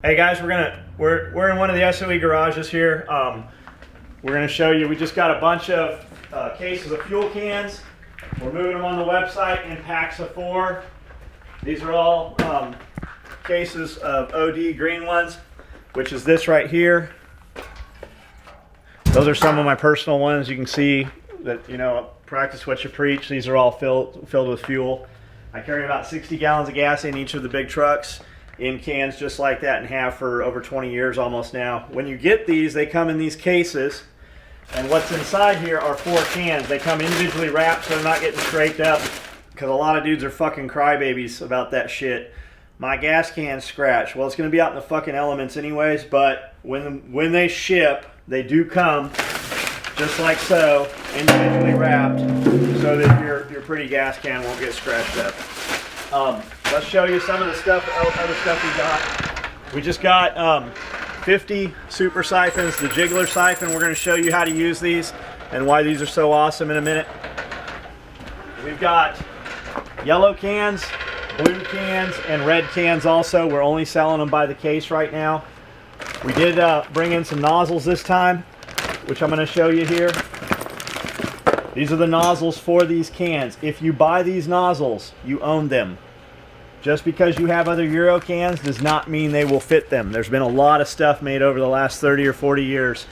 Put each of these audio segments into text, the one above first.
Hey guys, we're in one of the SOE garages here. We're gonna show you. We just got a bunch of cases of fuel cans. We're moving them on the website in packs of 4. These are all cases of OD green ones, which is this right here. Those are some of my personal ones. You can see that, you know, practice what you preach. These are all filled with fuel. I carry about 60 gallons of gas in each of the big trucks, in cans just like that, and have for over 20 years almost now. When you get these, they come in these cases, and what's inside here are 4 cans. They come individually wrapped so they're not getting scraped up, because a lot of dudes are fucking crybabies about that shit. My gas can's scratched. Well, it's going to be out in the fucking elements anyways, but when they ship, they do come just like so, individually wrapped, so that your pretty gas can won't get scratched up. Let's show you some of the stuff, other stuff we got. We just got 50 super siphons, the jiggler siphon. We're going to show you how to use these and why these are so awesome in a minute. We've got yellow cans, blue cans, and red cans also. We're only selling them by the case right now. We did bring in some nozzles this time, which I'm going to show you here. These are the nozzles for these cans. If you buy these nozzles, you own them. Just because you have other Euro cans does not mean they will fit them. There's been a lot of stuff made over the last 30 or 40 years.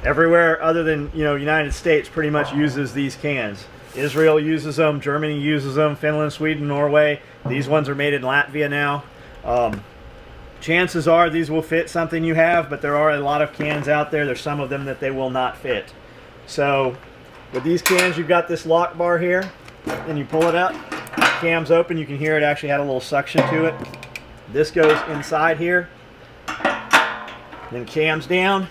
Everywhere other than, you know, United States pretty much uses these cans. Israel uses them, Germany uses them, Finland, Sweden, Norway. These ones are made in Latvia now. Chances are these will fit something you have, but there are a lot of cans out there. There's some of them that they will not fit. So with these cans, you've got this lock bar here, and you pull it up. Cam's open. You can hear it actually had a little suction to it. This goes inside here, then cam's down,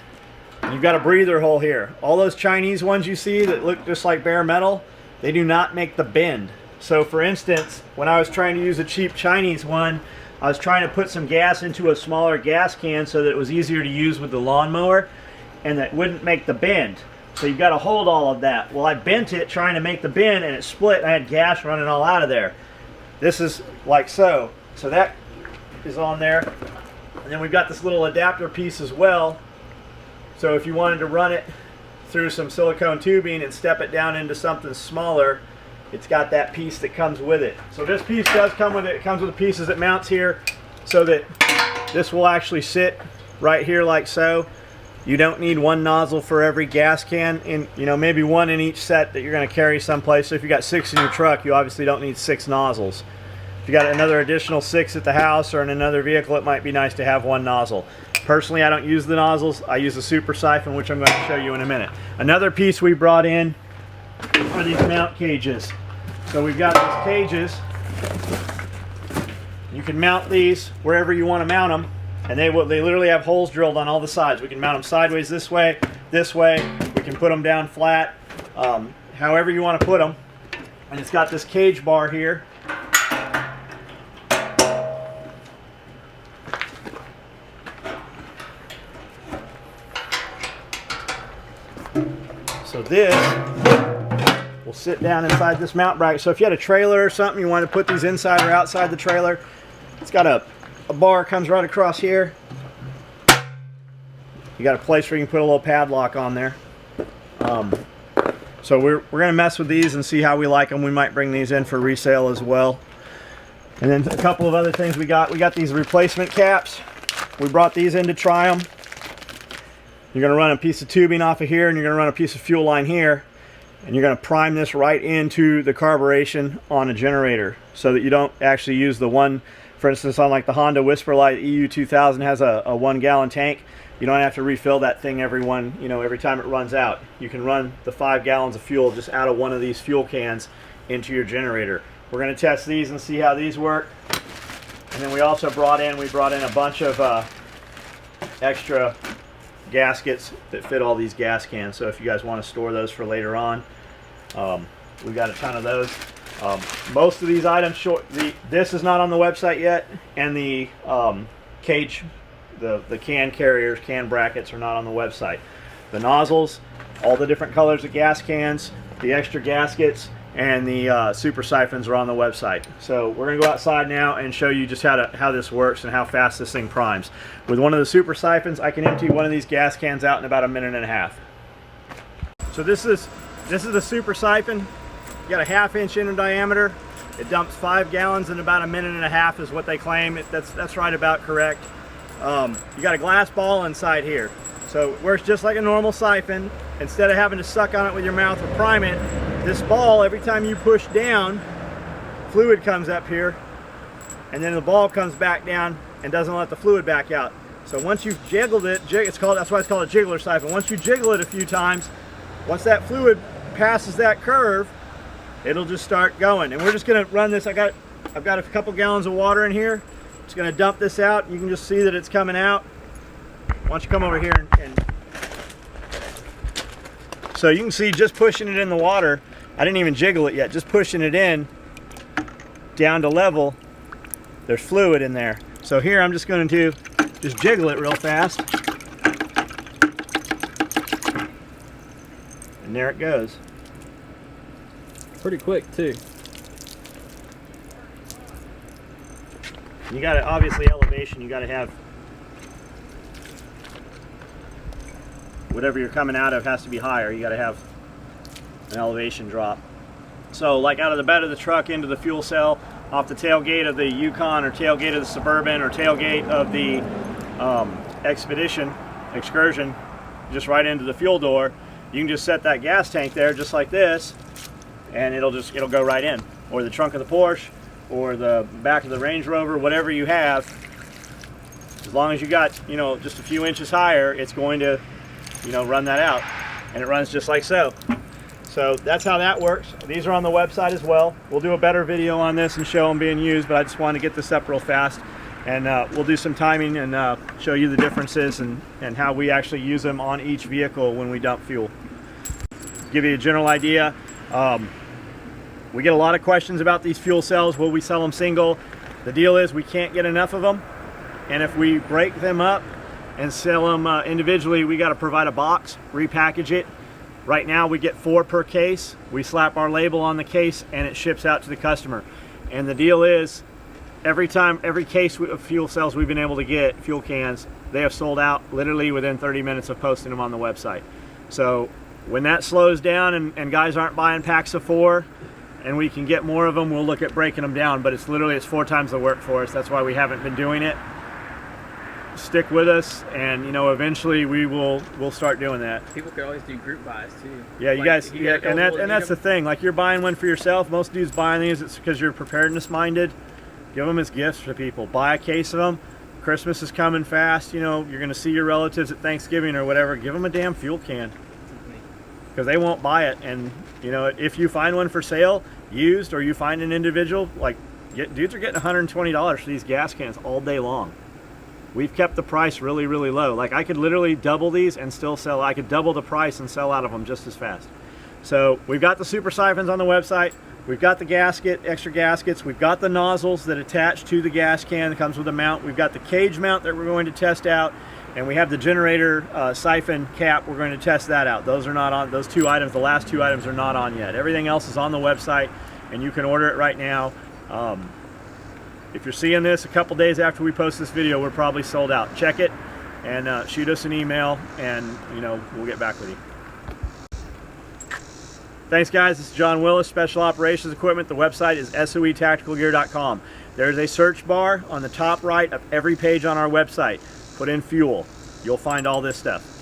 and you've got a breather hole here. All those Chinese ones you see that look just like bare metal, they do not make the bend. So for instance, when I was trying to use a cheap Chinese one, I was trying to put some gas into a smaller gas can so that it was easier to use with the lawnmower and that wouldn't make the bend. So you've got to hold all of that. Well, I bent it trying to make the bend, and it split, and I had gas running all out of there. This is like so. So that is on there. And then we've got this little adapter piece as well. So if you wanted to run it through some silicone tubing and step it down into something smaller, it's got that piece that comes with it. So this piece does come with it. It comes with the pieces that mounts here, so that this will actually sit right here like so. You don't need one nozzle for every gas can, in, you know, maybe one in each set that you're going to carry someplace. So if you got 6 in your truck, you obviously don't need 6 nozzles. If you got another additional 6 at the house or in another vehicle, it might be nice to have one nozzle. Personally, I don't use the nozzles. I use the super siphon, which I'm going to show you in a minute. Another piece we brought in are these mount cages. So we've got these cages. You can mount these wherever you want to mount them. And they literally have holes drilled on all the sides. We can mount them sideways this way. We can put them down flat, however you want to put them. And it's got this cage bar here. So this will sit down inside this mount bracket. So if you had a trailer or something, you want to put these inside or outside the trailer, it's got a bar comes right across here. You got a place where you can put a little padlock on there. So we're gonna mess with these and see how we like them. We might bring these in for resale as well. And then a couple of other things we got these replacement caps. We brought these in to try them. You're gonna run a piece of tubing off of here, and you're gonna run a piece of fuel line here, and you're gonna prime this right into the carburation on a generator, so that you don't actually use the one. For instance, on like the Honda Whisperlite EU2000 has a 1 gallon tank. You don't have to refill that thing every time it runs out. You can run the 5 gallons of fuel just out of one of these fuel cans into your generator. We're going to test these and see how these work. And then we also brought in a bunch of extra gaskets that fit all these gas cans. So if you guys want to store those for later on, we've got a ton of those. Most of these items, this is not on the website yet, and the cage, the can carriers, can brackets are not on the website. The nozzles, all the different colors of gas cans, the extra gaskets, and the super siphons are on the website. So we're gonna go outside now and show you just how this works and how fast this thing primes. With one of the super siphons, I can empty one of these gas cans out in about 1.5 minutes. So this is the super siphon. You got a 1/2 inch in diameter. It dumps 5 gallons in about 1.5 minutes is what they claim. That's right about correct. You got a glass ball inside here. So it works just like a normal siphon. Instead of having to suck on it with your mouth or prime it, this ball, every time you push down, fluid comes up here, and then the ball comes back down and doesn't let the fluid back out. So once you've jiggled it, that's why it's called a jiggler siphon. Once you jiggle it a few times, once that fluid passes that curve, it'll just start going. And we're just gonna run this. I've got a couple gallons of water in here. Just gonna dump this out. You can just see that it's coming out. Why don't you come over here and so you can see just pushing it in the water. I didn't even jiggle it yet. Just pushing it in down to level. There's fluid in there. So here I'm just going to just jiggle it real fast. And there it goes. Pretty quick too. You got to, obviously elevation, you got to have whatever you're coming out of has to be higher. You got to have an elevation drop. So like out of the bed of the truck into the fuel cell, off the tailgate of the Yukon or tailgate of the Suburban or tailgate of the Excursion, just right into the fuel door, you can just set that gas tank there just like this, and it'll go right in. Or the trunk of the Porsche, or the back of the Range Rover, whatever you have. As long as you got, just a few inches higher, it's going to run that out, and it runs just like so. So that's how that works. These are on the website as well. We'll do a better video on this and show them being used, but I just wanted to get this up real fast, and we'll do some timing and show you the differences and how we actually use them on each vehicle when we dump fuel. Give you a general idea. We get a lot of questions about these fuel cells. Will we sell them single? The deal is we can't get enough of them, and if we break them up and sell them individually, we got to provide a box, repackage it. Right now we get 4 per case. We slap our label on the case and it ships out to the customer. And the deal is, every case of fuel cells we've been able to get, fuel cans, they have sold out literally within 30 minutes of posting them on the website. So when that slows down and guys aren't buying packs of 4 and we can get more of them, we'll look at breaking them down, but it's 4 times the work for us. That's why we haven't been doing it. Stick with us, and eventually we'll start doing that. People could always do group buys too. Yeah, you guys, and that's the thing. Like, you're buying one for yourself. Most dudes buying these, it's because you're preparedness minded. Give them as gifts for people. Buy a case of them. Christmas is coming fast. You're going to see your relatives at Thanksgiving or whatever. Give them a damn fuel can, because they won't buy it. And if you find one for sale, used, or you find an individual, dudes are getting $120 for these gas cans all day long. We've kept the price really, really low. Like, I could literally double these and still sell. I could double the price and sell out of them just as fast. So we've got the super siphons on the website. We've got the gasket, extra gaskets. We've got the nozzles that attach to the gas can. It comes with a mount. We've got the cage mount that we're going to test out. And we have the generator siphon cap. We're going to test that out. Those are not on. Those 2 items, the last 2 items, are not on yet. Everything else is on the website, and you can order it right now. If you're seeing this a couple days after we post this video, we're probably sold out. Check it and shoot us an email, and we'll get back with you. Thanks, guys. This is John Willis, Special Operations Equipment. The website is SOEtacticalgear.com. There's a search bar on the top right of every page on our website. Put in fuel. You'll find all this stuff.